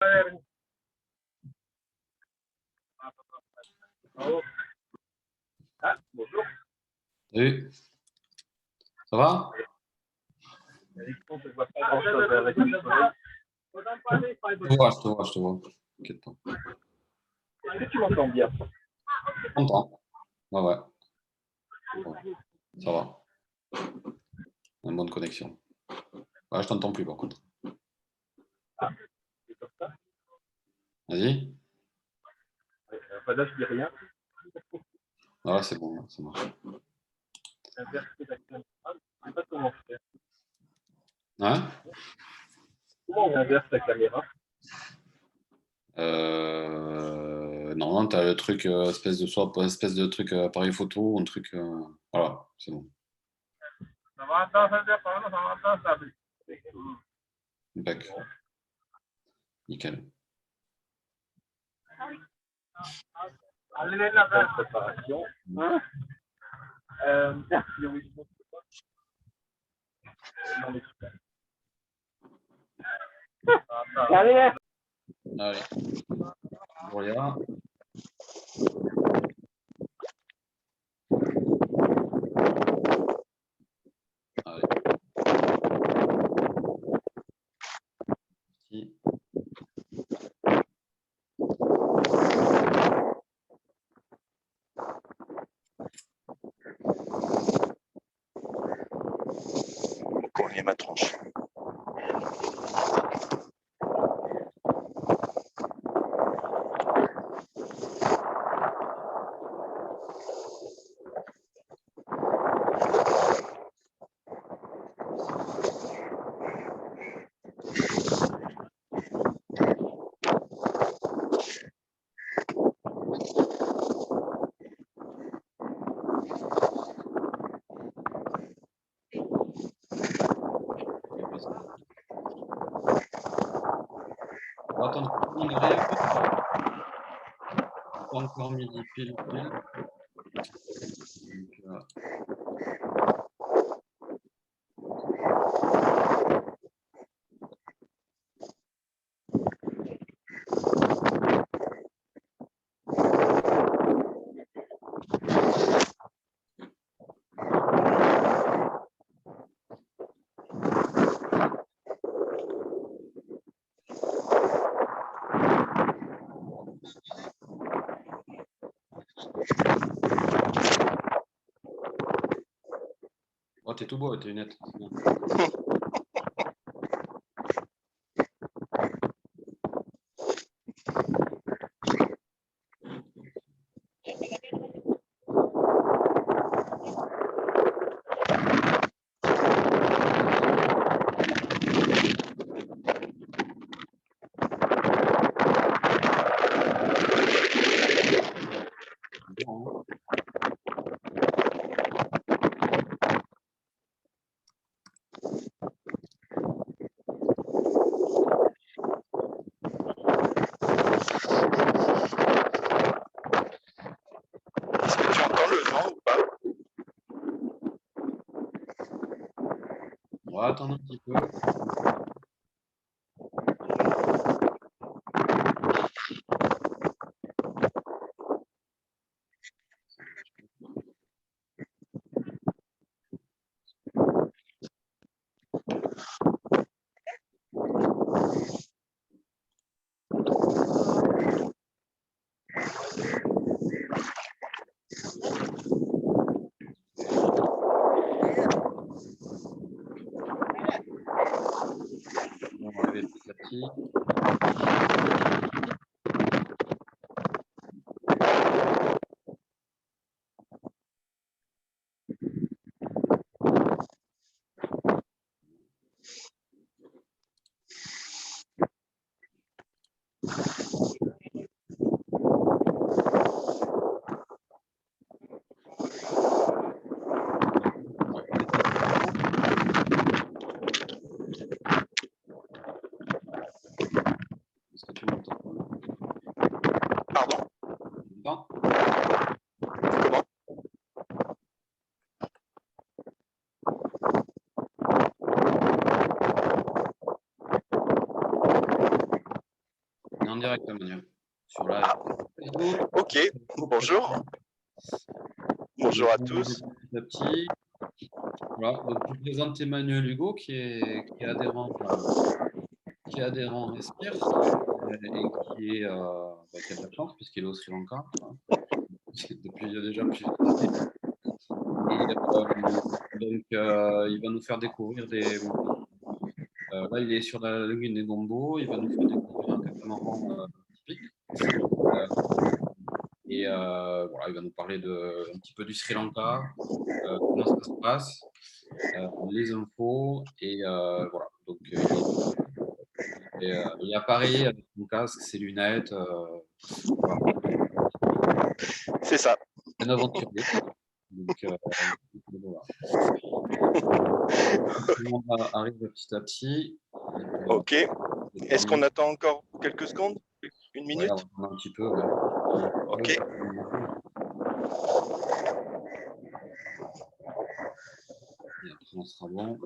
Ah, bonjour. Salut. Ça va? Alexandre, je vois pas grand-chose avec le soleil. Je te vois. T'inquiète pas. Est-ce que tu m'entends bien? Je t'entends. Ouais. Bon, ça va. On a une bonne connexion. Ouais, je t'entends plus par contre. Ah, c'est comme ça. Vas-y. Enfin, là, je dis rien. Voilà, c'est bon, ça marche. Inverser la caméra, je sais pas comment faire. Hein? Comment on inverse la caméra? Normalement, t'as le truc, espèce de truc appareil photo, un truc. Voilà, c'est bon. Impec. Nickel. Belle préparation. Hein? Merci, oui. Non, mais super. Allez, Allez. Voilà. Allez. Ici. Cournier ma tronche. On va attendre que tout le monde arrive. Pas encore midi pile. Donc, oh, t'es tout beau avec tes lunettes. C'est bien. Bon, hein. Est-ce que tu entends le vent ou pas? On va attendre un petit peu. On va arriver petit à petit. en direct, Emmanuel. Sur la Ah, ok, bonjour. Bonjour à tous. Petit à petit. Voilà, donc je vous présente Emmanuel Hugo, qui est adhérent Respire, et qui a de la chance, puisqu'il est au Sri Lanka, voilà, depuis déjà plusieurs années. Et donc, il va nous faire découvrir là, il est sur la lagune des Gombo, il va nous faire découvrir un catamaran typique. Voilà, il va nous parler un petit peu du Sri Lanka, comment ça se passe, les infos, et voilà. Donc, il est appareillé avec son casque, ses lunettes. Voilà. C'est ça. Un aventurier. Donc, voilà. Tout le monde arrive petit à petit. Donc, Ok. Est-ce qu'on attend encore quelques secondes? Une ouais, minute? on a un petit peu, ouais. Ok. Et après, on sera bon.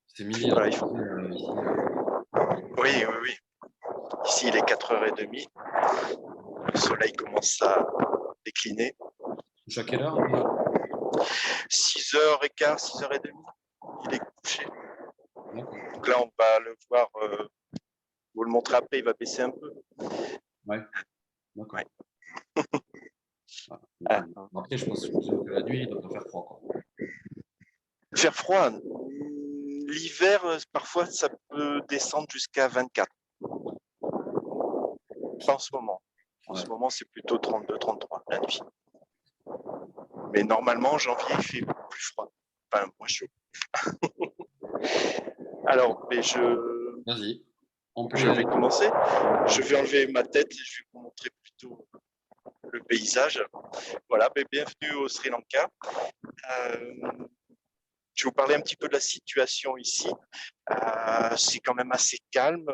C'est midi. Voilà, Ici. Oui, oui, oui. Ici, il est 4h30. Le soleil commence à décliner. À quelle heure? 6h15, 6h30. Il est couché. D'accord. Donc là, on va le voir. Vous le montrer après, il va baisser un peu. Ouais. D'accord. Ouais. Ah. Après, je pense que la nuit, il doit pas faire froid, quoi. Faire froid. L'hiver, parfois, ça peut descendre jusqu'à 24. Pas en ce moment. En ce moment, c'est plutôt 32, 33 la nuit. Mais normalement, en janvier, il fait plus froid. Enfin, moins chaud. Alors, mais Vas-y. je vais commencer. Je vais enlever ma tête et je vais vous montrer plutôt le paysage. Voilà, bienvenue au Sri Lanka. Je vais vous parler un petit peu de la situation ici. C'est quand même assez calme.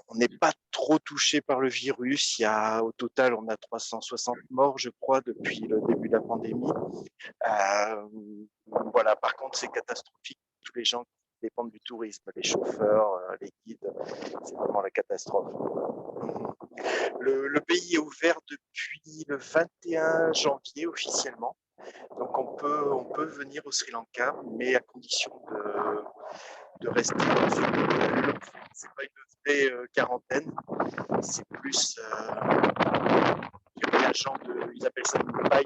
On n'est pas trop touché par le virus. Au total, on a 360 morts, je crois, depuis le début de la pandémie. Voilà, par contre, c'est catastrophique. Tous les gens qui dépendent du tourisme, les chauffeurs, les guides, c'est vraiment la catastrophe. Le pays est ouvert depuis le 21 janvier officiellement. Donc on peut venir au Sri Lanka, mais à condition de rester dans une... C'est pas une vraie quarantaine, c'est plus un genre de... Ils appellent ça une paille.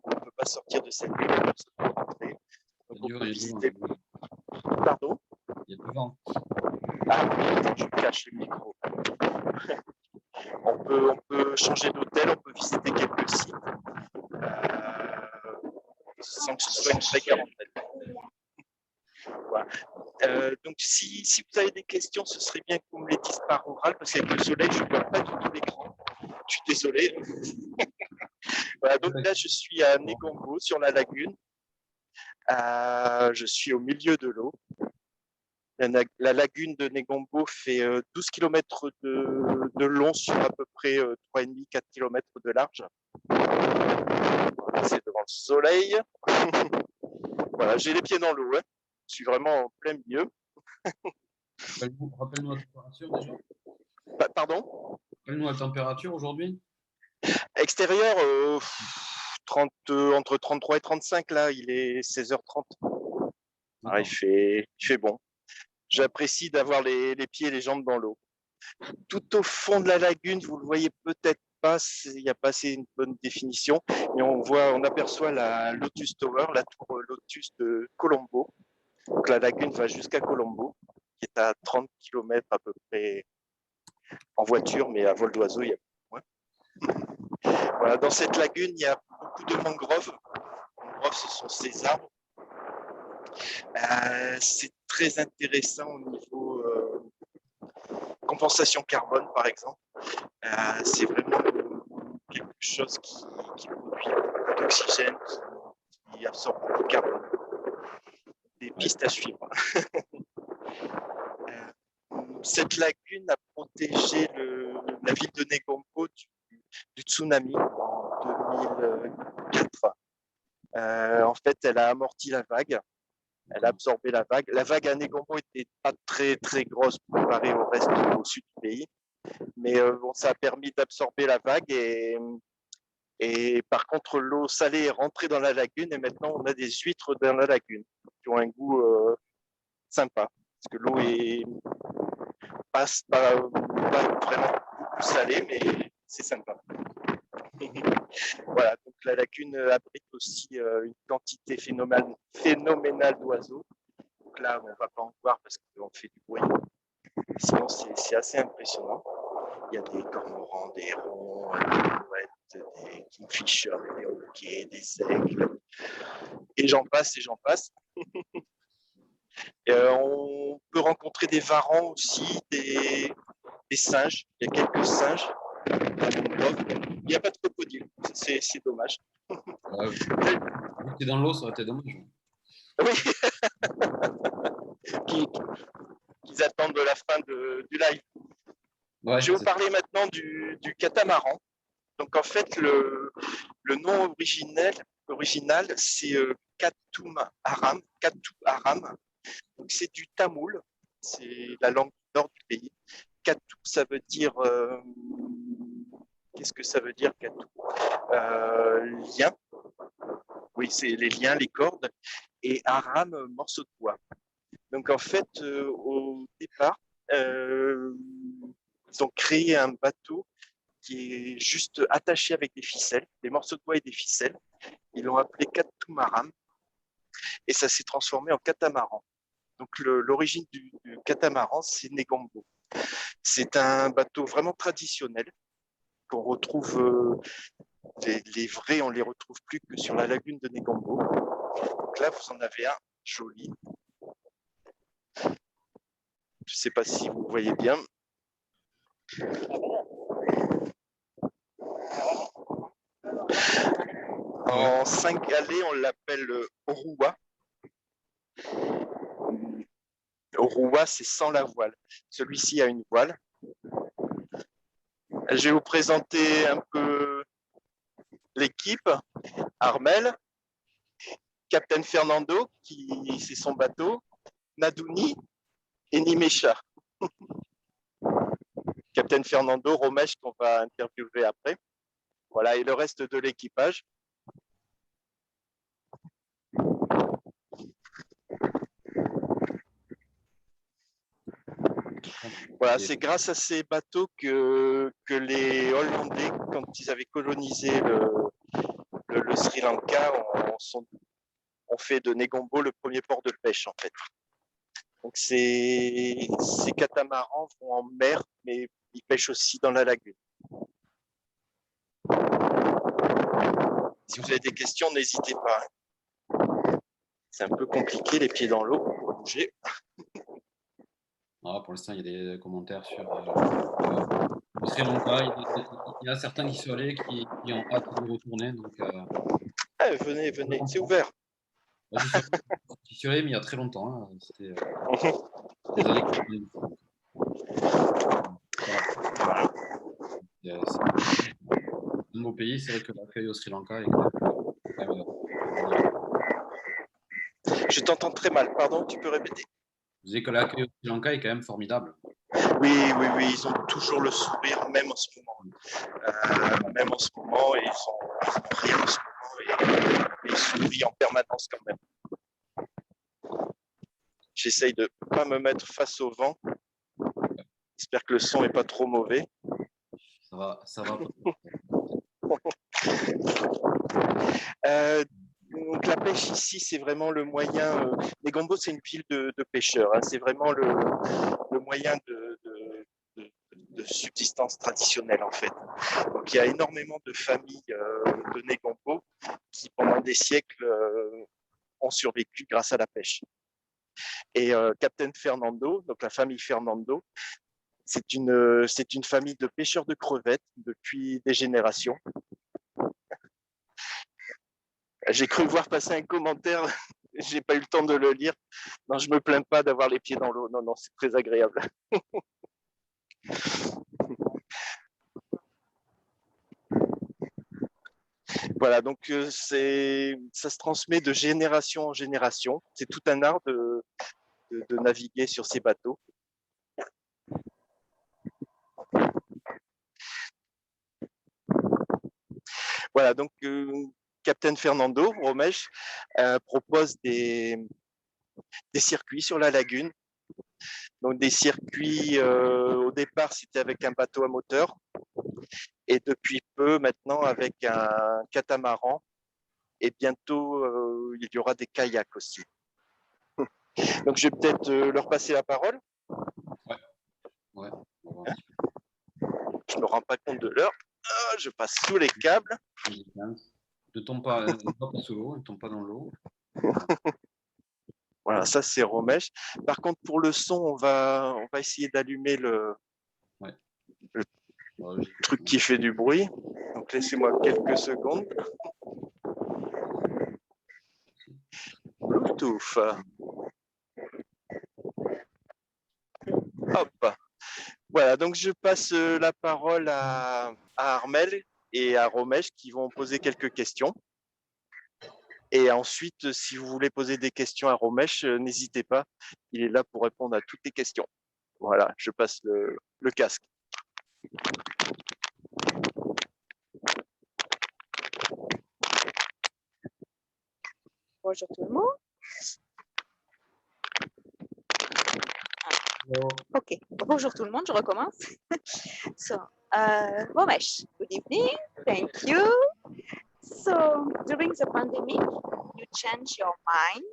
On ne peut pas sortir de cette ville, on peut rentrer. Donc on peut visiter... Pardon? Il y a du vent. Ah, je cache le micro. On peut changer d'hôtel, on peut visiter quelques sites sans que ce soit une vraie quarantaine. Voilà. Donc, si vous avez des questions, ce serait bien que vous me les dites par oral, parce qu'avec le soleil, je ne vois pas du tout l'écran. Je suis désolé. Voilà, donc là, je suis à Negombo, sur la lagune. Je suis au milieu de l'eau. La lagune de Negombo fait 12 km de long sur à peu près 3,5-4 km de large. C'est devant le soleil. Voilà, j'ai les pieds dans l'eau. Hein. Je suis vraiment en plein milieu. Rappelle-nous la température déjà. Pardon? Rappelle-nous la température aujourd'hui. Extérieur, entre 33 et 35, là, il est 16h30. Ah, il fait bon. J'apprécie d'avoir les pieds et les jambes dans l'eau. Tout au fond de la lagune, vous ne le voyez peut-être pas, il n'y a pas assez une bonne définition, mais on aperçoit la Lotus Tower, la tour Lotus de Colombo. Donc la lagune va jusqu'à Colombo, qui est à 30 km à peu près en voiture, mais à vol d'oiseau, il y a moins. Voilà, dans cette lagune, il y a beaucoup de mangroves. Les mangroves, ce sont ces arbres. C'est très intéressant au niveau compensation carbone, par exemple. C'est vraiment quelque chose qui produit beaucoup d'oxygène, qui absorbe beaucoup de carbone. Des pistes à suivre. Cette lagune a protégé la ville de Negombo du tsunami en 2004. En fait, elle a amorti la vague. Elle a absorbé la vague. La vague à Negombo n'était pas très, très grosse comparée au reste au sud du pays. Mais bon, ça a permis d'absorber la vague et par contre, l'eau salée est rentrée dans la lagune et maintenant, on a des huîtres dans la lagune qui ont un goût sympa. Parce que l'eau est pas vraiment beaucoup salée, mais c'est sympa. Voilà, donc la lagune abrite aussi une quantité phénoménale d'oiseaux. Donc là, on ne va pas en voir parce qu'on fait du bruit. Sinon, c'est assez impressionnant. Il y a des cormorans, des hérons, des mouettes, des kingfishers, des hoquets, des aigles, et j'en passe et j'en passe. Et, on peut rencontrer des varans aussi, des singes. Il y a quelques singes. Il n'y a pas de crocodile, c'est dommage. Vu que t'es dans l'eau, ça aurait été dommage. Oui, qu'ils attendent la fin du live. Ouais, Je vais vous parler maintenant du catamaran. Donc en fait, le nom original c'est Katu Aram. Donc c'est du tamoul, c'est la langue du nord du pays. Katu, ça veut dire qu'est-ce que ça veut dire Katu Lien. Oui, c'est les liens, les cordes. Et Aram, morceau de bois. Donc en fait, au départ, ils ont créé un bateau qui est juste attaché avec des ficelles, des morceaux de bois et des ficelles. Ils l'ont appelé catamaran et ça s'est transformé en catamaran. Donc l'origine du catamaran, c'est Negombo. C'est un bateau vraiment traditionnel qu'on retrouve, les vrais, on les retrouve plus que sur la lagune de Negombo. Donc là, vous en avez un joli. Je ne sais pas si vous voyez bien. En Cingalais, on l'appelle Orua. Orua, c'est sans la voile. Celui-ci a une voile. Je vais vous présenter un peu l'équipe. Armel, Captain Fernando, qui c'est son bateau, Nadouni et Nimesha. Captain Fernando, Romesh, qu'on va interviewer après. Voilà, et le reste de l'équipage. Voilà, c'est grâce à ces bateaux que les Hollandais, quand ils avaient colonisé le Sri Lanka, ont fait de Negombo le premier port de pêche, en fait. Donc, ces catamarans vont en mer, mais ils pêchent aussi dans la lagune. Si vous avez des questions, n'hésitez pas. C'est un peu compliqué, les pieds dans l'eau pour bouger. Pour l'instant, il y a des commentaires sur le Sri Lanka. Il y a certains qui sont allés qui ont hâte de retourner. Donc, venez, c'est ouvert. J'y suis allé, mais il y a très longtemps. Hein. C'était des années 90. Voilà. C'est un beau pays. C'est vrai que l'accueil au Sri Lanka est quand même. Je t'entends très mal. Pardon, tu peux répéter? Je disais que l'accueil au Sri Lanka est quand même formidable. Oui, ils ont toujours le sourire, même en ce moment. Même en ce moment, ils sont pris en ce moment et ils sourient en permanence quand même. J'essaye de ne pas me mettre face au vent. J'espère que le son n'est pas trop mauvais. Ça va. Donc la pêche ici, c'est vraiment le moyen. Negombo, c'est une ville de pêcheurs. Hein, c'est vraiment le moyen de subsistance traditionnelle en fait. Donc il y a énormément de familles de Negombo qui, pendant des siècles, ont survécu grâce à la pêche. Et Captain Fernando, donc la famille Fernando, c'est une famille de pêcheurs de crevettes depuis des générations. J'ai cru voir passer un commentaire, j'ai pas eu le temps de le lire. Non, je me plains pas d'avoir les pieds dans l'eau. Non, c'est très agréable. Voilà, donc ça se transmet de génération en génération. C'est tout un art de naviguer sur ces bateaux. Voilà, donc Captain Fernando Romèche propose des circuits sur la lagune. Donc des circuits, au départ, c'était avec un bateau à moteur et depuis peu maintenant avec un catamaran et bientôt il y aura des kayaks aussi. Donc je vais peut-être leur passer la parole. Ouais. Je me rends pas compte de l'heure. Je passe sous les câbles. Ne tombe pas sous l'eau, ne tombe pas dans l'eau. Voilà, ça c'est Romèche. Par contre, pour le son, on va essayer d'allumer le truc qui fait du bruit. Donc laissez-moi quelques secondes. Bluetooth. Hop. Voilà, donc je passe la parole à Armel et à Romèche qui vont poser quelques questions. Et ensuite, si vous voulez poser des questions à Romèche, n'hésitez pas. Il est là pour répondre à toutes les questions. Voilà, je passe le casque. Bonjour tout le monde. Ok, bonjour tout le monde, je recommence. So, Romesh, good evening, thank you. So, during the pandemic, you changed your mind,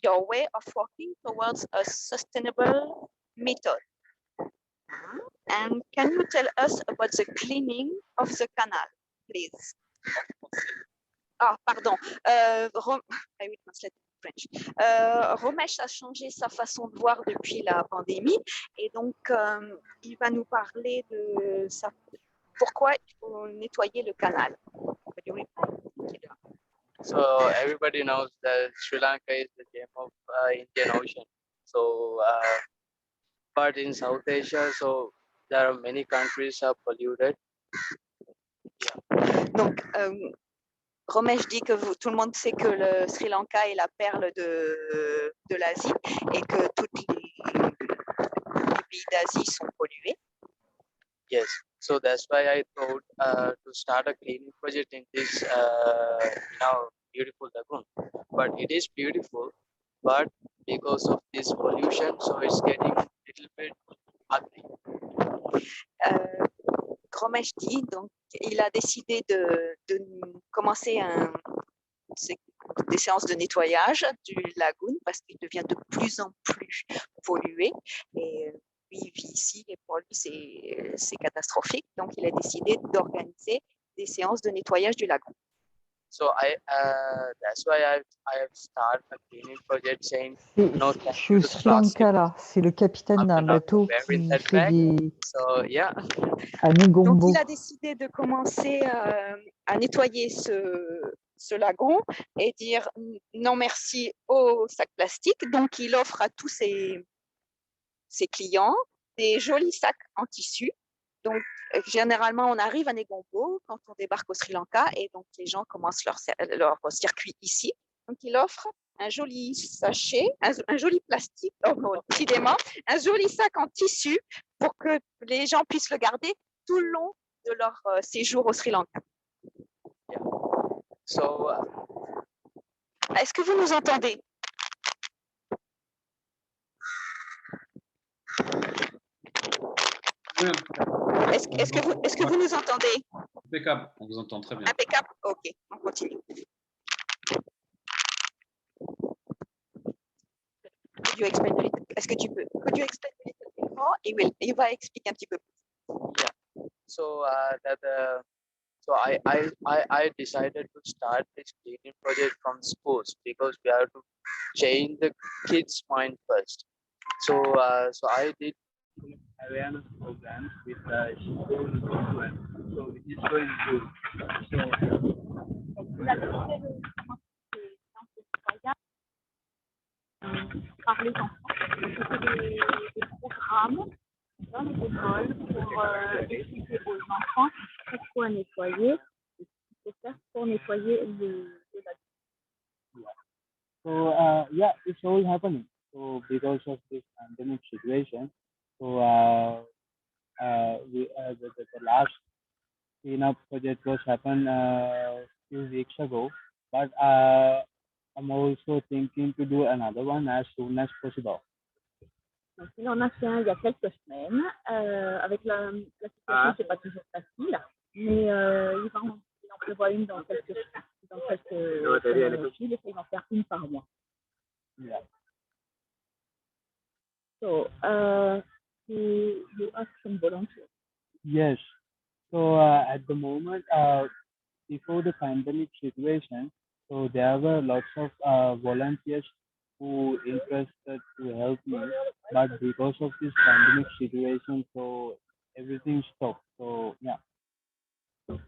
your way of working towards a sustainable method. And can you tell us about the cleaning of the canal, please? Ah, pardon. I will translate in French. Romesh a changé sa façon de voir depuis la pandémie et donc il va nous parler de pourquoi il faut nettoyer le canal. So everybody knows that Sri Lanka is the gem of Indian Ocean. So, but in South Asia, so there are many countries are polluted. Donc, Romesh dit que tout le monde sait que le Sri Lanka est la perle de l'Asie et que tous les pays d'Asie sont pollués. Yes, so that's why I thought to start a cleaning project in this now beautiful lagoon. But it is beautiful, but because of this pollution, so it's getting a little bit ugly. Romesh dit, donc, il a décidé de commencer des séances de nettoyage du lagoon parce qu'il devient de plus en plus pollué. Et lui, il vit ici et pour lui, c'est catastrophique. Donc, il a décidé d'organiser des séances de nettoyage du lagon. So that's why I have started a cleaning project saying no Je suis au Sri Lanka là, c'est le capitaine d'un bateau qui fait des So, yeah. à Negombo. Donc il a décidé de commencer à nettoyer ce lagon et dire non merci aux sacs plastiques. Donc il offre à tous ses clients des jolis sacs en tissu. Donc généralement on arrive à Negombo quand on débarque au Sri Lanka et donc les gens commencent leur circuit ici. Donc il offre un joli sachet, un joli plastique, décidément, un joli sac en tissu pour que les gens puissent le garder tout le long de leur séjour au Sri Lanka. Yeah. So, est-ce que vous nous entendez? Est-ce que vous nous entendez? Impeccable, on vous entend très bien. Impeccable, ok, on continue. Est-ce que tu peux? Could you explain a little bit more? Il va expliquer un petit peu plus. Yeah. So so I decided to start this cleaning project from schools because we have to change the kids' mind first. So so I did awareness program with school influence. So it is going good. Par les enfants. C'était des programmes dans les écoles pour expliquer aux enfants pourquoi nettoyer et ce qu'il faut faire pour nettoyer les lacs. So yeah, it's all happening. So because of this pandemic situation, so the last cleanup project was happened few weeks ago, but I'm also thinking to do another one as soon as possible. Donc, il en a fait un il y a quelques semaines. Avec la situation, c'est pas toujours facile, mais il en prévoit une dans quelques semaines aussi. Il essaie d'en faire une par mois. Yeah. So, you ask some volunteers. Yes. So at the moment, before the pandemic situation, so there were lots of volunteers who interested to help me, but because of this pandemic situation, so everything stopped. So yeah.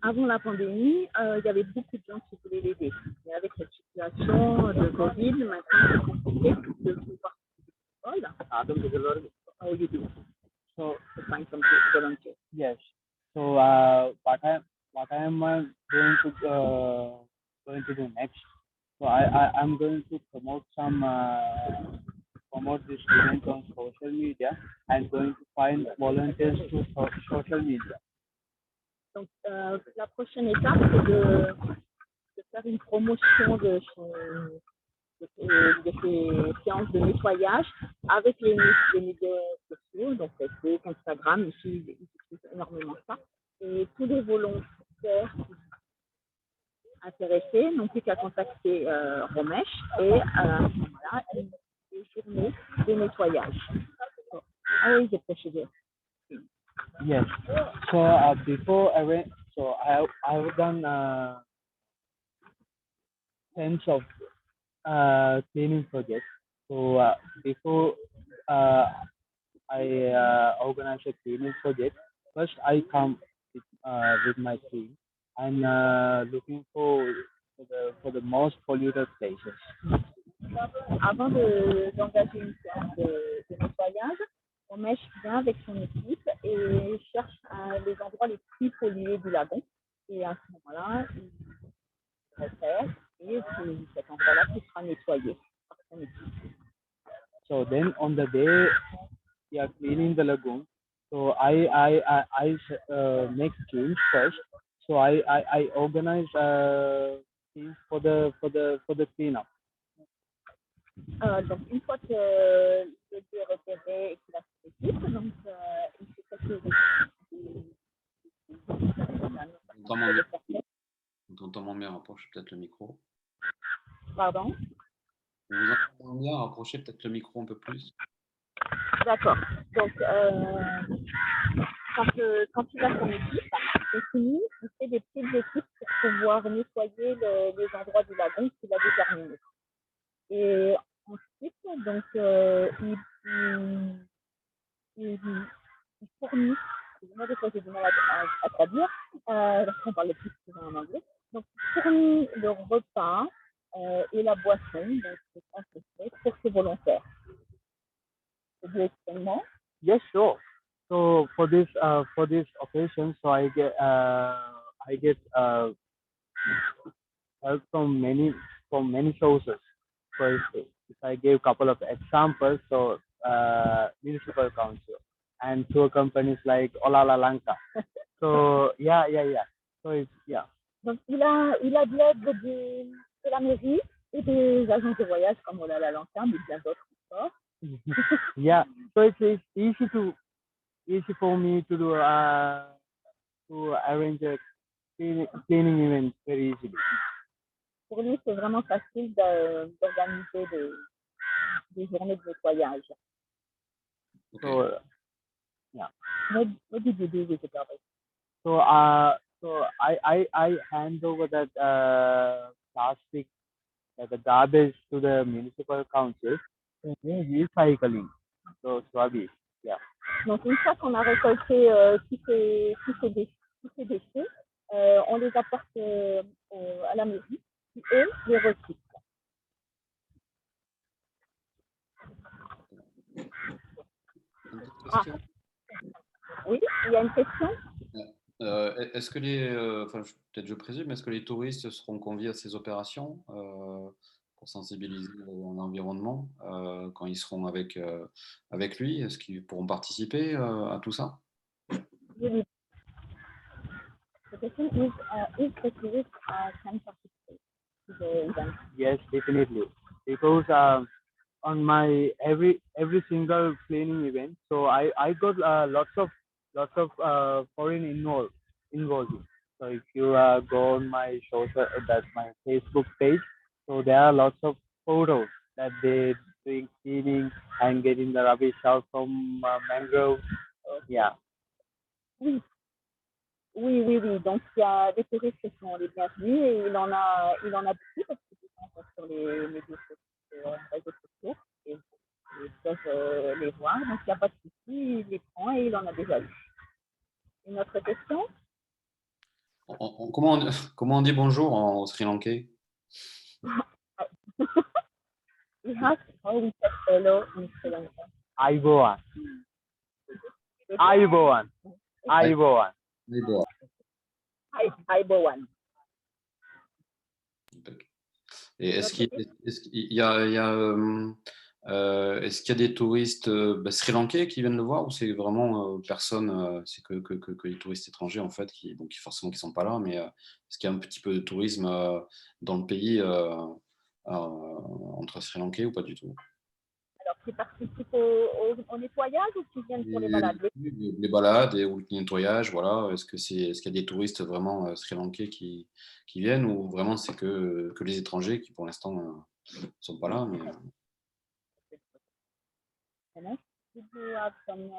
Avant la pandémie, il y avait beaucoup de gens qui voulaient l'aider. Mais avec cette situation de Covid, maintenant c'est compliqué de pouvoir how you do So to find some volunteers. yes. So what I am going to do next? So I'm going to promote this event on social media and going to find volunteers to social media. Donc la prochaine étape, c'est de faire une promotion de ces séances de nettoyage avec les médias sociaux, donc Facebook, Instagram, ici ils utilisent énormément ça. Et tous les volontaires intéressés n'ont plus qu'à contacter Romesh et à ce moment-là, des journées de nettoyage. So, how is the procedure? Yes. So before I went, so I've done tens of cleaning projects. So before I organize a cleaning project, first I come with my team and looking for the most polluted places. Avant d'engager une séance de nettoyage, Romesh vient avec son équipe et cherche les endroits les plus pollués du lagon. Et à ce moment-là, il repère et c'est cet endroit-là qui sera nettoyé par son équipe. So then on the day we are cleaning the lagoon, so I make teams first. So I organize teams for the cleanup. Donc une fois que le lieu est repéré et qu'il a son équipe, donc il fait quelques On t'entend moins bien, rapproche peut-être le micro. Pardon? On vous entend bien, rapprochez peut-être le micro un peu plus. D'accord. Donc, quand il a son équipe, c'est fini, il fait des petites équipes pour pouvoir nettoyer les endroits du lagon qu'il a déterminés. Et ensuite, donc, il fournit, moi des fois j'ai du mal à traduire, parce qu'on parle plus souvent en anglais, donc il fournit le repas et la boisson, donc c'est pour ses volontaires. Could you explain more? Yes, sure. So for this occasion, so I get help from many sources. So if I give a couple of examples, so municipal council and tour companies like Olala Lanka. So yeah. So it's yeah. Donc il a de l'aide de la mairie et des agences de voyage comme Olala Lanka, mais bien d'autres encore. Yeah. So it's easy for me to do to arrange a cleaning event very easily. Pour lui, c'est vraiment facile d'organiser des journées de nettoyage. Okay. So yeah. What did you do with the garbage? So I hand over that plastic, the garbage to the municipal council. Recycling. So rubbish. Yeah. Donc une fois qu'on a récolté tous ces déchets, on les apporte à la mairie qui eux les recyclent. Une petite question. Oui, il y a une question? Est-ce que enfin, peut-être je présume, est-ce que les touristes seront conviés à ces opérations pour sensibiliser l'environnement quand ils seront avec lui? Est-ce qu'ils pourront participer à tout ça? Really, the question is the tourist can participate to the event? Yes, definitely. Because on my every single cleaning event, so I got lots of foreign involved. So if you go on my social, that's my Facebook page. So there are lots of photos that they doing cleaning and getting the rubbish out from mangrove. Yeah. Oui, oui. Donc, il y a des touristes qui sont les bienvenus et il en a beaucoup parce que les gens sont sur les médias sociaux, réseaux sociaux et ils peuvent les voir. Donc, il n'y a pas de souci, il les prend et il en a déjà eu. Une autre question? Comment on dit bonjour en sri lankais? We have how we say hello in Sri Lanka. Aiboan. Aiboan. Aiboan. Aiboan. Et est-ce qu'il y a des touristes sri lankais qui viennent le voir ou c'est vraiment personne, c'est que les touristes étrangers en fait donc forcément qui sont pas là, mais est-ce qu'il y a un petit peu de tourisme dans le pays entre Sri Lankais ou pas du tout? Alors, qui participent au nettoyage ou qui viennent pour les balades? Les balades ou le nettoyage, voilà. Est-ce qu'il y a des touristes vraiment Sri Lankais qui viennent ou vraiment c'est que les étrangers qui pour l'instant ne sont pas là, mais... Did you have some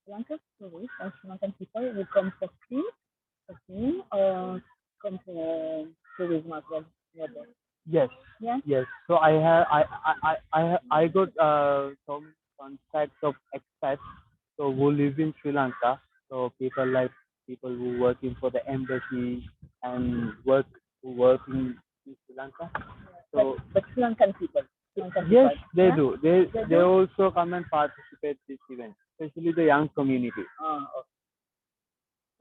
Sri Lankan tourists or Sri Lankan people who come for cleaning or come for tourism as well? Yes. Yeah. Yes. So I got some contacts of expats so who live in Sri Lanka. So people who working for the embassy and working in Sri Lanka. So But Sri Lankan people. yes, they yeah? do. They also come and participate this event, especially the young community. Okay.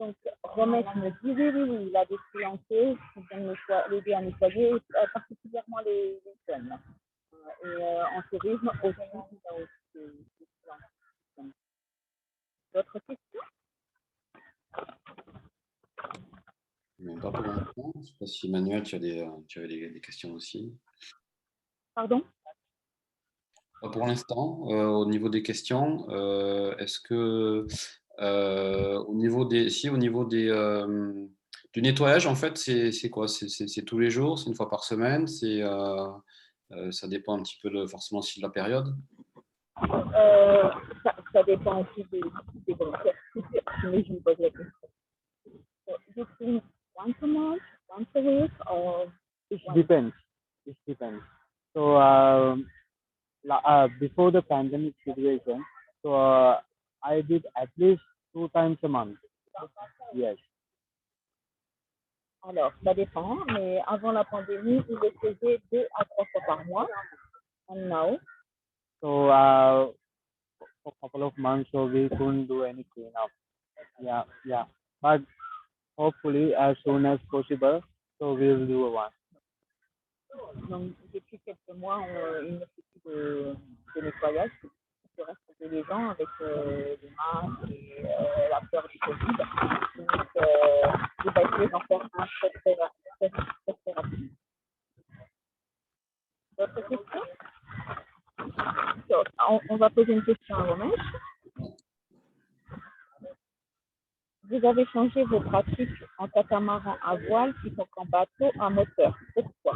Donc, Romesh me dit oui, il a des Sri Lankais qui viennent l'aider à nettoyer, particulièrement les jeunes. Et en tourisme, aussi, il y a aussi des Sri Lankais. D'autres questions? Pas pour l'instant. Je ne sais pas si Emmanuel, tu avais des questions aussi. Pardon? Pas pour l'instant. Au niveau des questions, est-ce que au niveau du nettoyage, en fait, c'est quoi? C'est tous les jours, c'est une fois par semaine, ça dépend un petit peu forcément aussi de la période. Ça dépend aussi des grossesses. Mais je me pose la question. So, you think once a month, once a week, or It depends. It depends. So before the pandemic situation, so I did at least 2 times a month. Yes. Alors, ça dépend, mais avant la pandémie, il le faisait 2 à 3 fois par mois. And now? So for a couple of months, so we couldn't do any cleanup. Yeah. But hopefully, as soon as possible, so we will do one. Donc, depuis quelques mois, il ne fait plus de nettoyage. Il reste que les gens avec les masques et la peur du Covid. Donc, il va essayer d'en faire un très rapidement. D'autres questions? So, on va poser une question à Romesh. Vous avez changé vos pratiques en catamaran à voile plutôt qu'en bateau à moteur. Pourquoi?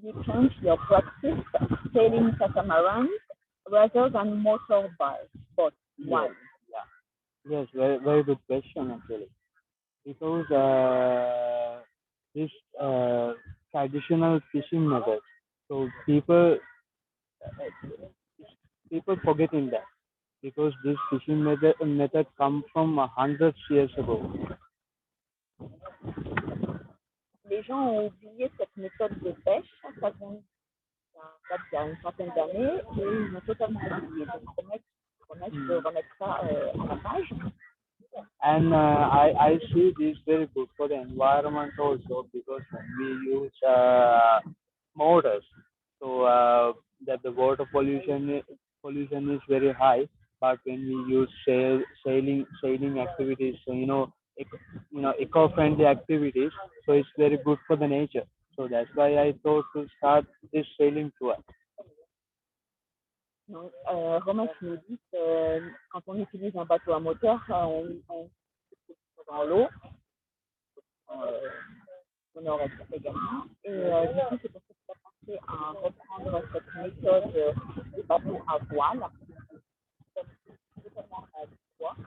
You change your practice sailing catamarans rather than motorboats. Why? Yes, very good question actually. Because this traditional fishing method, so people forgetting that because this fishing method come from hundreds years ago. Les gens ont oublié cette méthode de pêche, ça vient il y a une centaine d'années, et ils ont totalement oublié. Donc, Romesh peut remettre ça à la page. And I see this very good for the environment also because when we use motors, so that the water pollution is very high. But when we use sailing activities, so eco-friendly activities, so it's very good for the nature. So that's why I thought to start this sailing tour. Donc, Romesh nous dit que quand on utilise un bateau à moteur, on dans l'eau, au nord-est également. Et du coup, c'est pour ça que j'ai pensé à reprendre cette méthode du bateau à voile, totalement à poids.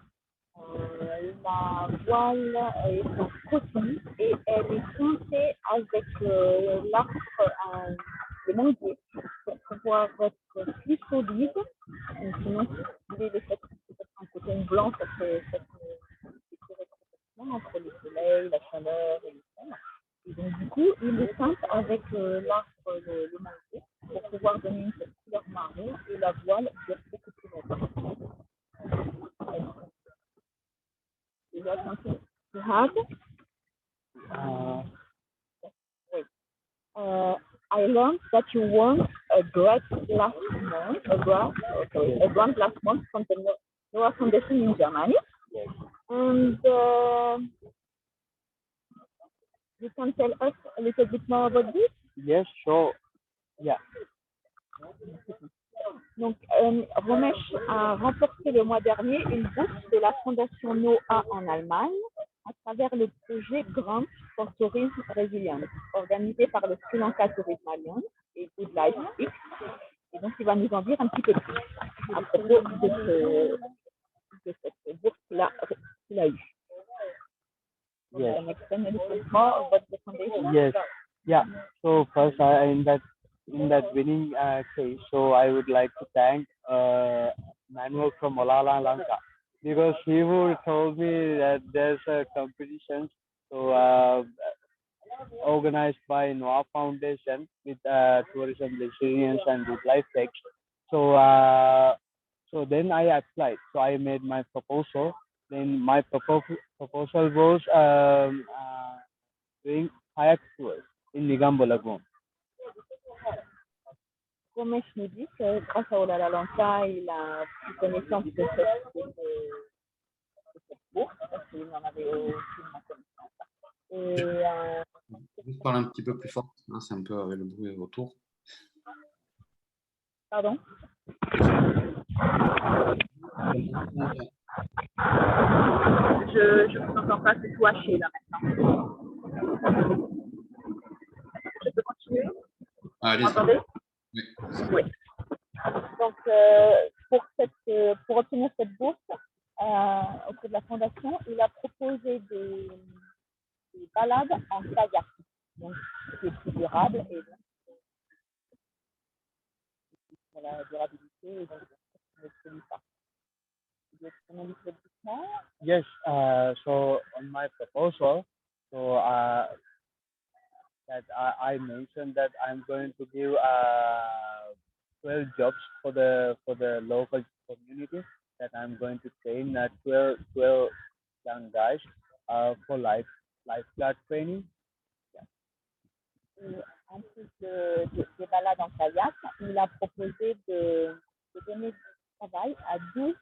La voile est en coquille et elle est teintée avec l'arc, le manguier, pour pouvoir être plus solide. Sinon, il est fait un coton blanc, ça fait entre le soleil, la chaleur et le sol. Et donc, du coup, il est teinte avec l'arc, le manguier, pour pouvoir donner une couleur marron et la voile dure beaucoup plus longtemps. Is that something you have? Wait. I learned that you won a grant last month, a grant last month from the Noah Foundation in Germany. Yes. And you can tell us a little bit more about this? Yes, sure. Yeah. Donc, Romesh a remporté le mois dernier une bourse de la Fondation NOAA en Allemagne à travers le projet Grant for Tourism Resilience, organisé par le Sri Lanka Tourism Alliance et Good Life X. Et donc, il va nous en dire un petit peu plus à propos de cette bourse-là qu'il a eue. Yes. Can you explain a little more about the foundation? Yes. Yeah. So first, in that winning case, so I would like to thank Manuel from Olala Lanka because he would told me that there's a competition so organized by Noah Foundation with tourism resilience and good life tech. So so then I applied. So I made my proposal. Then my proposal was doing kayak tours in Negombo Lagoon. Romesh nous dit que grâce à Olala Lanka, il a pris connaissance de cette bourse, parce qu'il n'en avait aucunement connaissance. Et, Juste parler un petit peu plus fort, hein, c'est un peu avec le bruit autour. pardon? Je vous entends pas, c'est tout haché là maintenant. Je peux continuer? Allez. Vous m'entendez? Oui. Oui. Donc, pour obtenir cette bourse auprès de la Fondation, il a proposé des balades en kayak, donc qui est plus durable et donc pour la durabilité et donc ne pollue pas. Yes. So on my proposal, so that I mentioned that I'm going to give 12 jobs for the local community. That I'm going to train 12 young guys for lifeguard training. Et en plus des balades en kayak, il a proposé de donner du travail à 12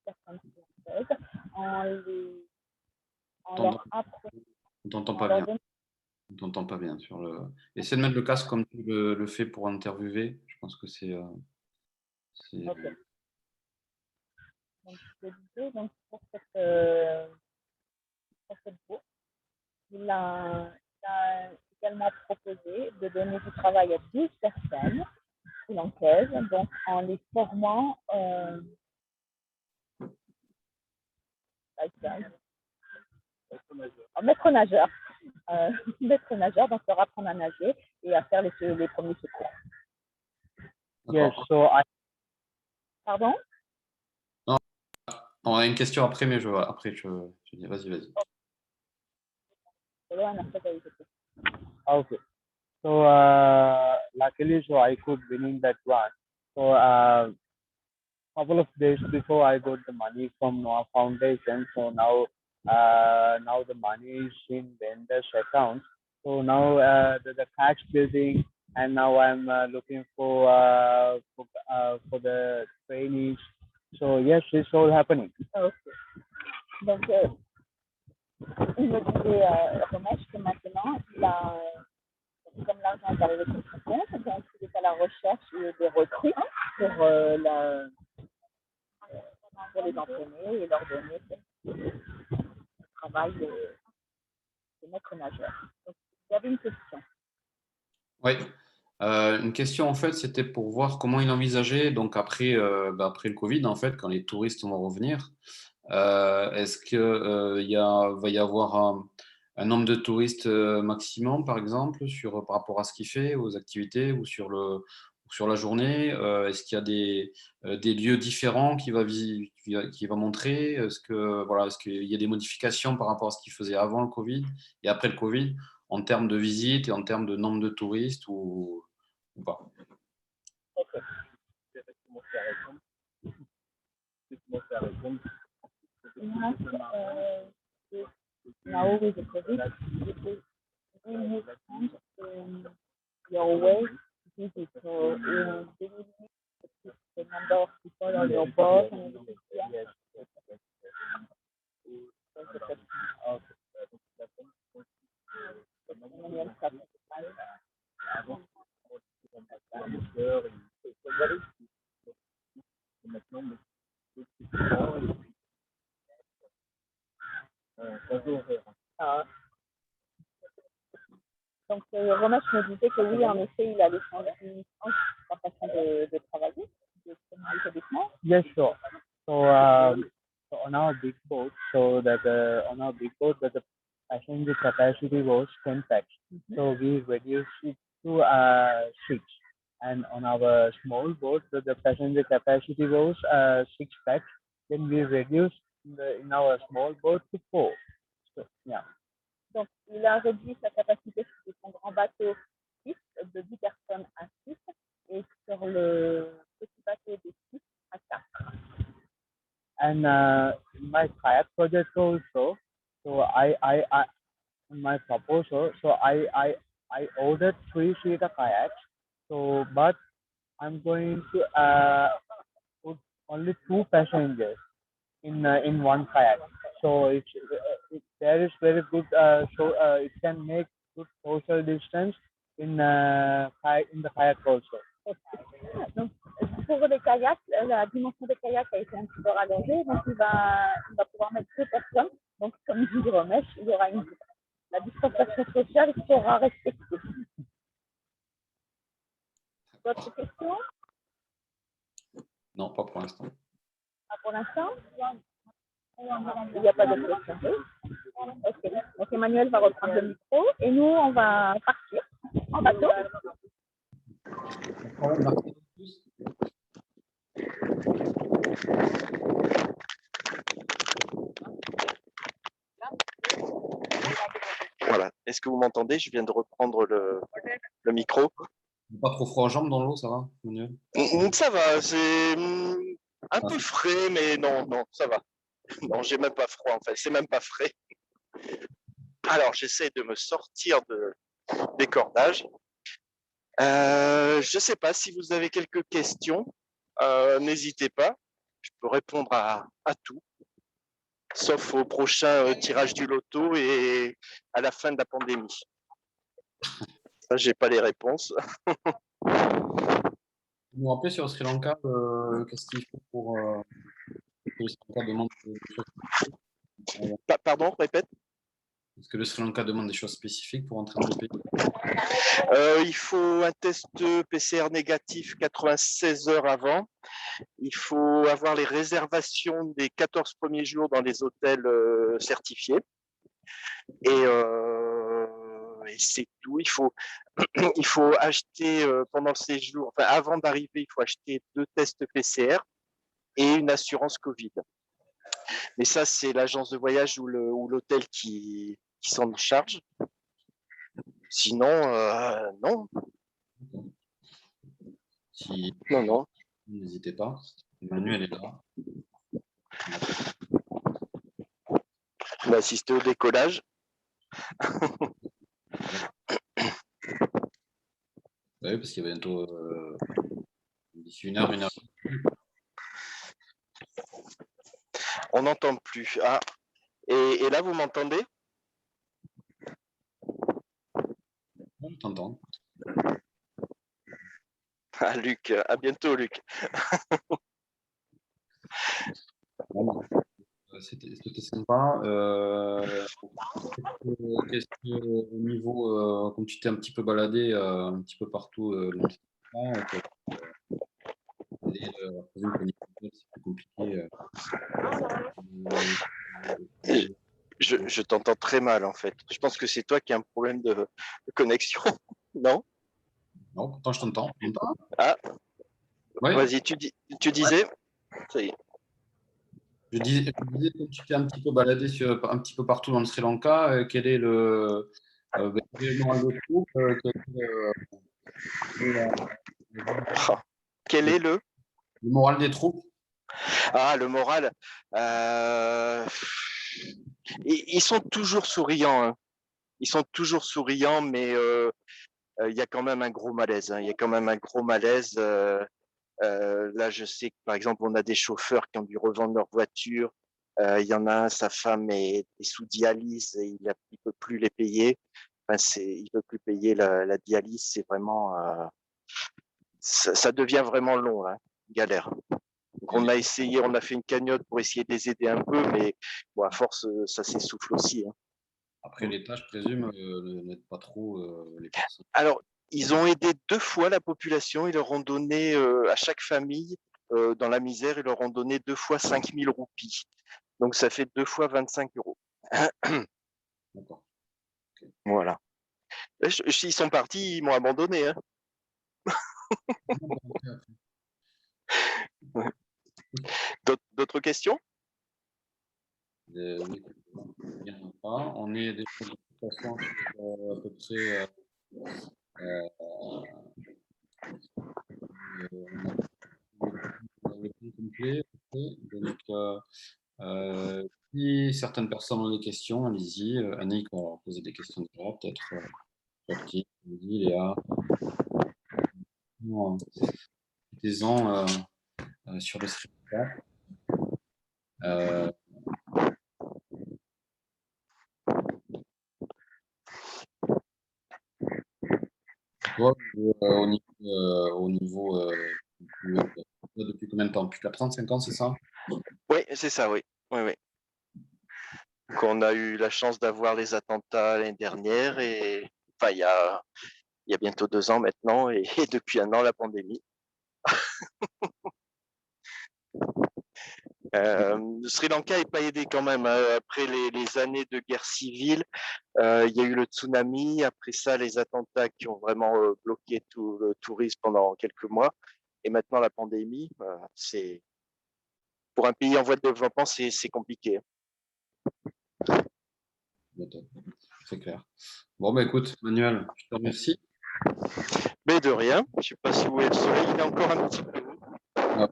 personnes françaises en leur apprenant. On t'entend pas bien. On t'entend pas bien sur le. Essaie de mettre le casque comme tu le fais pour interviewer. Je pense que c'est. Okay. Donc, je disais, donc pour cette bourse, il a également proposé de donner du travail à 12 personnes sri-lankaises, donc en les formant en maître nageur. Maître nageur, donc leur apprendre à nager et à faire les premiers secours. Yes, so Pardon? Non, on a une question après, mais après je dis vas-y. Okay. So luckily, so I could win in that one. So couple of days before I got the money from Noah Foundation. So now the money is in vendors' accounts. So now the cash building, and now I'm looking for the trainees. So yes, it's all happening. Ok. Donc, il me disait, Romesh, que maintenant, comme l'argent est arrivé sur son compte, donc il est à la recherche des recrues pour les entraîner et leur donner le travail de maître nageur. Donc, il y avait une question. Oui. Une question, en fait, c'était pour voir comment il envisageait, donc après le Covid, en fait, quand les touristes vont revenir, est-ce qu'il va y avoir un nombre de touristes maximum, par exemple, par rapport à ce qu'il fait, aux activités ou sur la journée? Est-ce qu'il y a des lieux différents qu'il va montrer? Est-ce qu'il y a des modifications par rapport à ce qu'il faisait avant le Covid et après le Covid, en termes de visites et en termes de nombre de touristes ou pas? Now with the COVID, it is really change your way to visit. So, do you need the number of people on your boat and everything? Yeah. Ah. Donc, Romain, je me disais que oui, en effet, il allait changer sa façon de travailler, de comment il fait. Yes, sure. So, on our big boat, that the passenger capacity was 10 packs. So we reduced it to 6. And on our small boat, the passenger capacity was 6 packs. Then we reduced in our small boat to 4. So, yeah. Donc, il a réduit sa capacité sur son grand bateau 6, de 10 personnes à 6, et sur le petit bateau de 6 à 4. And in my kayak project also, so in my proposal, so I ordered 3-seater kayaks. So, but I'm going to put only 2 passengers in one kayak. So there is very good. It can make good social distance in the kayak also. Donc, pour les kayaks, la dimension des kayaks a été un petit peu rallongée, donc il va pouvoir mettre 2 personnes. Donc, comme dit Romesh, il y aura la distanciation sociale sera respectée. D'autres questions? Non, pas pour l'instant. Pas pour l'instant? Il n'y a pas d'autres questions. Ok. Donc, Emmanuel va reprendre le micro et nous, on va partir en bateau. Voilà. Est-ce que vous m'entendez? Je viens de reprendre le micro. Pas trop froid aux jambes dans l'eau, ça va, Manuel? Ça va, c'est un peu frais, mais non, ça va. Non, j'ai même pas froid en fait, c'est même pas frais. Alors, j'essaie de me sortir des cordages. Je sais pas si vous avez quelques questions, n'hésitez pas. Je peux répondre à tout, sauf au prochain tirage du loto et à la fin de la pandémie. Ça, j'ai pas les réponses. Vous vous rappelez sur Sri Lanka, qu'est-ce qu'il faut pour que le Sri Lanka demande des choses spécifiques? Pardon, répète. Est-ce que le Sri Lanka demande des choses spécifiques pour entrer dans le pays? Il faut un test PCR négatif 96 heures avant. Il faut avoir les réservations des 14 premiers jours dans les hôtels certifiés. Et c'est tout. Il faut acheter pendant ces jours, enfin, avant d'arriver, il faut acheter 2 tests PCR et une assurance Covid. Mais ça, c'est l'agence de voyage ou l'hôtel qui s'en charge. Sinon, non. Si Non. n'hésitez pas. Emmanuel est là. On a assisté au décollage. Oui, parce qu'il y a bientôt d'ici une heure. On n'entend plus. Ah, et là, vous m'entendez? On t'entend. Ah, Luc, à bientôt, Luc. C'était sympa. Au niveau, comme tu t'es un petit peu baladé un petit peu partout dans le temps, c'est plus compliqué. Je t'entends très mal, en fait. Je pense que c'est toi qui as un problème de connexion, non? Non, pourtant je t'entends. Tu m'entends? Ah, Ouais. vas-y, tu disais? Ça y est. Je disais, comme tu t'es un petit peu baladé un petit peu partout dans le Sri Lanka, quel est quel est le moral de troupe, Oh, quel est le? le moral des troupes? Ah, le moral. Ils sont toujours souriants, hein. Ils sont toujours souriants, mais il y a quand même un gros malaise, hein. Il y a quand même un gros malaise. Là, je sais que, par exemple, on a des chauffeurs qui ont dû revendre leur voiture. Il y en a un, sa femme est sous dialyse et il peut plus les payer. Enfin, il peut plus payer la dialyse. C'est vraiment, ça devient vraiment long, là. Galère. Donc, on a essayé, on a fait une cagnotte pour essayer de les aider un peu, mais bon, à force, ça s'essouffle aussi, hein. Après, l'État, je présume, n'aide pas trop les personnes. Alors, ils ont aidé 2 fois la population. Ils leur ont donné à chaque famille, dans la misère, ils leur ont donné 2 fois 5 000 roupies. Donc, ça fait 2 fois 25 euros. D'accord. Voilà. Ils sont partis, ils m'ont abandonné, hein. D'autres questions? Oui, il y en a pas. On est déjà de toute façon sur à peu près. On a le temps complet. Donc, si certaines personnes ont des questions, allez-y. Annick, on va leur poser des questions déjà, peut-être. Baptiste, Lydie, Léa. Mettez-en sur le Sri Lanka. Toi, au niveau depuis combien de temps? Depuis 4 ans, 5 ans, c'est ça? Oui, c'est ça, oui. Oui, oui. Donc, on a eu la chance d'avoir les attentats l'année dernière et enfin, il y a bientôt 2 ans maintenant et depuis 1 an, la pandémie. Le Sri Lanka n'est pas aidé quand même, hein. Après les années de guerre civile, il y a eu le tsunami. Après ça, les attentats qui ont vraiment bloqué tout le tourisme pendant quelques mois. Et maintenant, la pandémie, c'est pour un pays en voie de développement, c'est compliqué. C'est clair. Bon, bah écoute, Manuel, je te remercie. Mais de rien. Je ne sais pas si vous voyez le soleil, il est encore un petit peu haut. Ouais.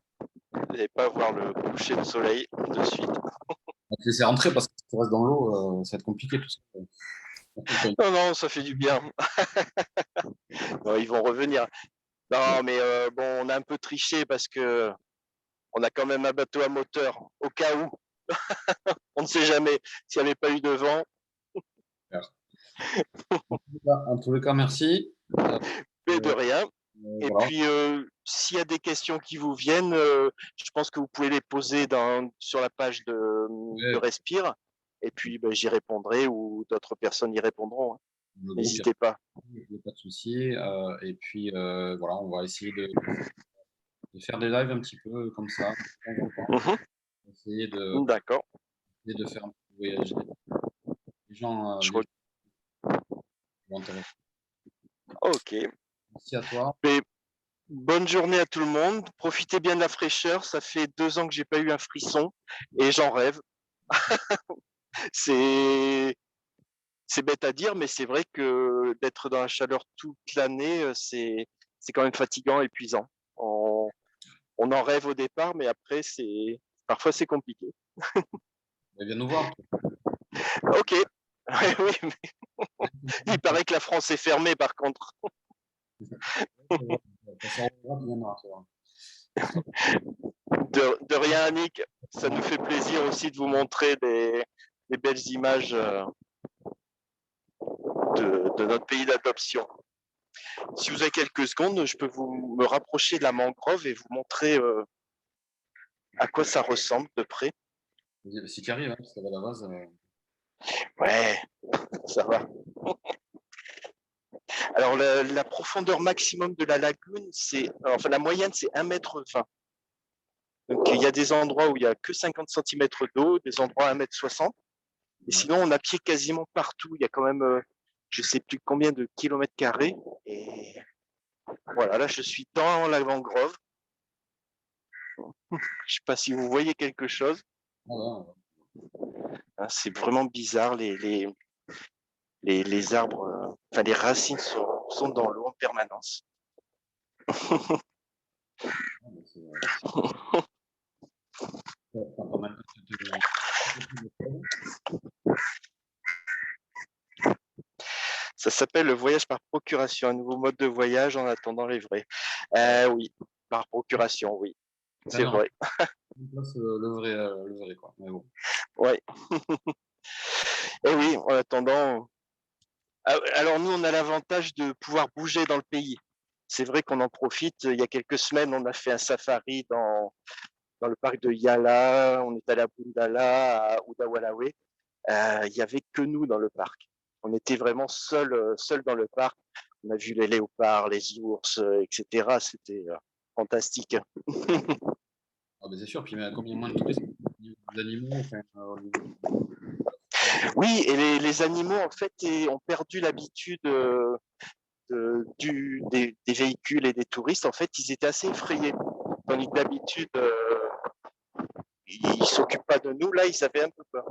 Vous n'allez pas voir le coucher de soleil de suite. On va te laisser rentrer parce que si tu restes dans l'eau, ça va être compliqué tout ça. Non, non, ça fait du bien. Non, ils vont revenir. Non, mais bon, on a un peu triché parce que on a quand même un bateau à moteur au cas où. On ne sait jamais s'il n'y avait pas eu de vent. En tous les cas, merci. Mais de rien. Et Voilà. puis, s'il y a des questions qui vous viennent, je pense que vous pouvez les poser sur la page de Respire. Et puis, ben, j'y répondrai ou d'autres personnes y répondront, hein. N'hésitez pas. Il n'y a pas de souci. Et puis, voilà, on va essayer de faire des lives un petit peu comme ça. Essayer D'accord. de faire un peu voyager les gens. Ok. Merci à toi. Mais bonne journée à tout le monde. Profitez bien de la fraîcheur. Ça fait 2 ans que j'ai pas eu un frisson et j'en rêve. C'est bête à dire, mais c'est vrai que d'être dans la chaleur toute l'année, c'est quand même fatigant, épuisant. On on en rêve au départ, mais après, parfois c'est compliqué. Viens nous voir. Ok. Oui, mais il paraît que la France est fermée par contre. De rien, Annick. Ça nous fait plaisir aussi de vous montrer des belles images de notre pays d'adoption. Si vous avez quelques secondes, je peux me rapprocher de la mangrove et vous montrer à quoi ça ressemble de près. Si tu arrives, hein, parce qu'à la base. Ouais, ça va. Alors, la profondeur maximum de la lagune, enfin, la moyenne, c'est 1,20 m. Donc, il y a des endroits où il n'y a que 50 cm d'eau, des endroits à 1,60 m. Et sinon, on a pied quasiment partout. Il y a quand même, je ne sais plus combien de kilomètres carrés. Et voilà, là, je suis dans la mangrove. Je ne sais pas si vous voyez quelque chose. C'est vraiment bizarre. Les arbres, enfin, les racines sont dans l'eau en permanence. Ça s'appelle le voyage par procuration, un nouveau mode de voyage en attendant les vrais. Oui, par procuration, oui. C'est vrai. Le vrai, quoi. Mais bon. Ouais. Et oui, en attendant. Alors nous, on a l'avantage de pouvoir bouger dans le pays. C'est vrai qu'on en profite. Il y a quelques semaines, on a fait un safari dans le parc de Yala, on est allé à Bundala, à Udawalawe. Il n'y avait que nous dans le parc. On était vraiment seuls dans le parc. On a vu les léopards, les ours, etc. C'était fantastique. Ah, mais c'est sûr, puis mais combien moins de touristes des animaux, enfin, Oui, et les animaux, en fait, ont perdu l'habitude des véhicules et des touristes. En fait, ils étaient assez effrayés. Tandis que d'habitude, ils ne s'occupent pas de nous. Là, ils avaient un peu peur.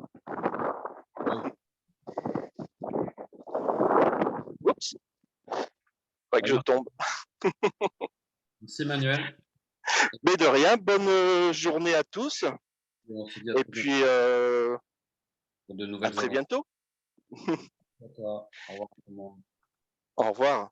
Oups, pas que je tombe. Merci Manuel. Mais de rien, bonne journée à tous. Et puis, à très bientôt. Au revoir tout le monde. Au revoir.